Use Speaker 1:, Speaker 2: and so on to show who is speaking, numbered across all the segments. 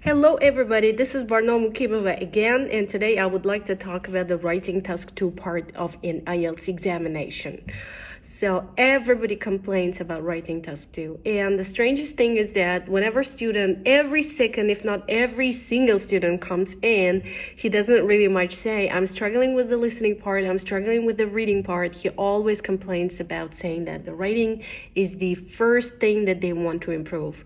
Speaker 1: Hello everybody, this is Barno Mukimova again, and today I would like to talk about the writing task 2 part of an IELTS examination. So everybody complains about writing task 2, and the strangest thing is that whenever student, every second, if not every single student comes in, he doesn't really much say, I'm struggling with the listening part, I'm struggling with the reading part. He always complains about saying that the writing is the first thing that they want to improve.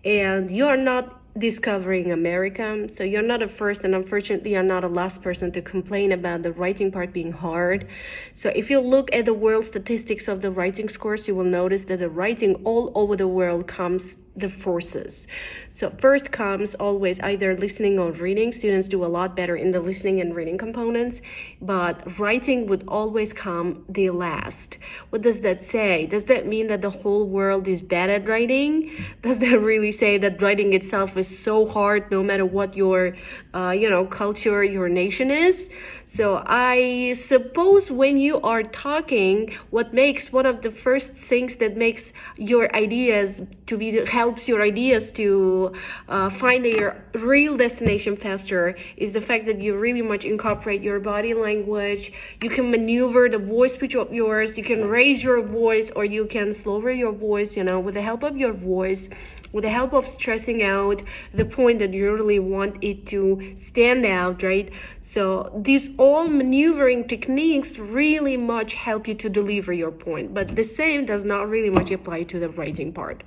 Speaker 1: And you're not discovering America, so you're not a first, and unfortunately you're not a last person to complain about the writing part being hard. So if you look at the world statistics of the writing scores, you will notice that the writing all over the world comes the forces. So first comes always either listening or reading. Students do a lot better in the listening and reading components, but writing would always come the last. What does that say? Does that mean that the whole world is bad at writing? Does that really say that writing itself is so hard no matter what your culture, your nation is? So I suppose when you are talking, what makes one of the first things that makes your ideas to be helps your ideas to find your real destination faster is the fact that you really much incorporate your body language. You can maneuver the voice pitch of yours. You can raise your voice or you can lower your voice, with the help of your voice, with the help of stressing out the point that you really want it to stand out, right? So these all maneuvering techniques really much help you to deliver your point, but the same does not really much apply to the writing part.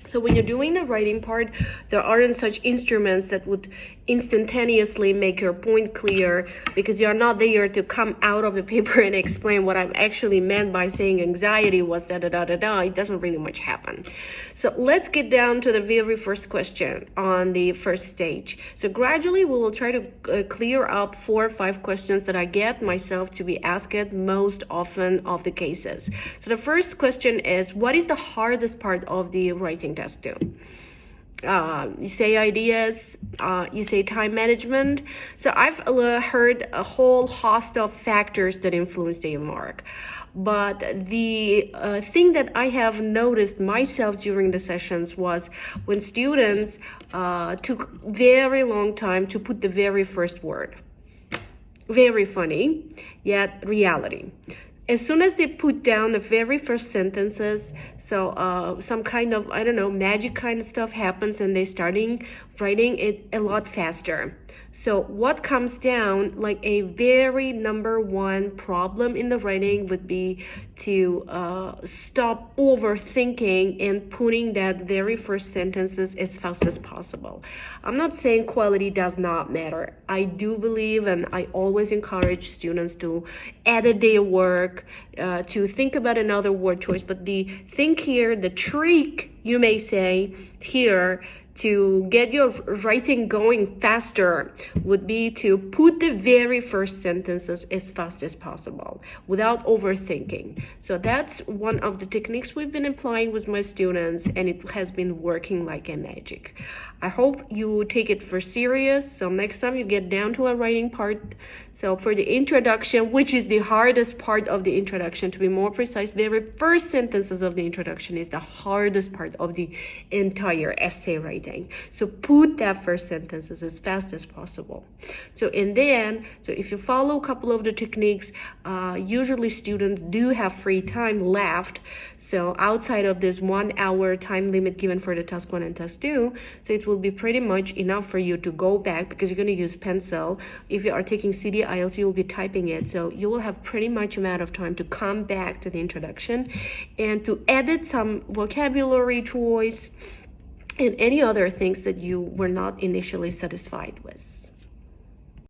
Speaker 1: So when you're doing the writing part, there aren't such instruments that would instantaneously make your point clear, because you're not there to come out of the paper and explain what I've actually meant by saying anxiety was da-da-da-da-da. It doesn't really much happen. So let's get down to the very first question on the first stage. So gradually we will try to clear up 4 or 5 questions that I get myself to be asked most often of the cases. So the first question is, what is the hardest part of the writing test 2? You say ideas, you say time management. So I've heard a whole host of factors that influence the mark. But the thing that I have noticed myself during the sessions was when students took very long time to put the very first word. Very funny, yet reality. As soon as they put down the very first sentences, so some kind of, magic kind of stuff happens and they starting writing it a lot faster. So what comes down like a very number one problem in the writing would be to stop overthinking and putting that very first sentences as fast as possible. I'm not saying quality does not matter. I do believe, and I always encourage students to edit their work, to think about another word choice. But the thing here, the trick, you may say, here to get your writing going faster would be to put the very first sentences as fast as possible without overthinking. So that's one of the techniques we've been applying with my students, and it has been working like a magic. I hope you take it for serious. So next time you get down to a writing part, so for the introduction, which is the hardest part of the introduction, to be more precise, very first sentences of the introduction is the hardest part of the entire essay writing. So put that first sentences as fast as possible. So if you follow a couple of the techniques, usually students do have free time left. So outside of this 1 hour time limit given for the task 1 and task 2, so it will be pretty much enough for you to go back, because you're going to use pencil. If you are taking CD IELTS, you will be typing it, so you will have pretty much amount of time to come back to the introduction and to edit some vocabulary choice and any other things that you were not initially satisfied with.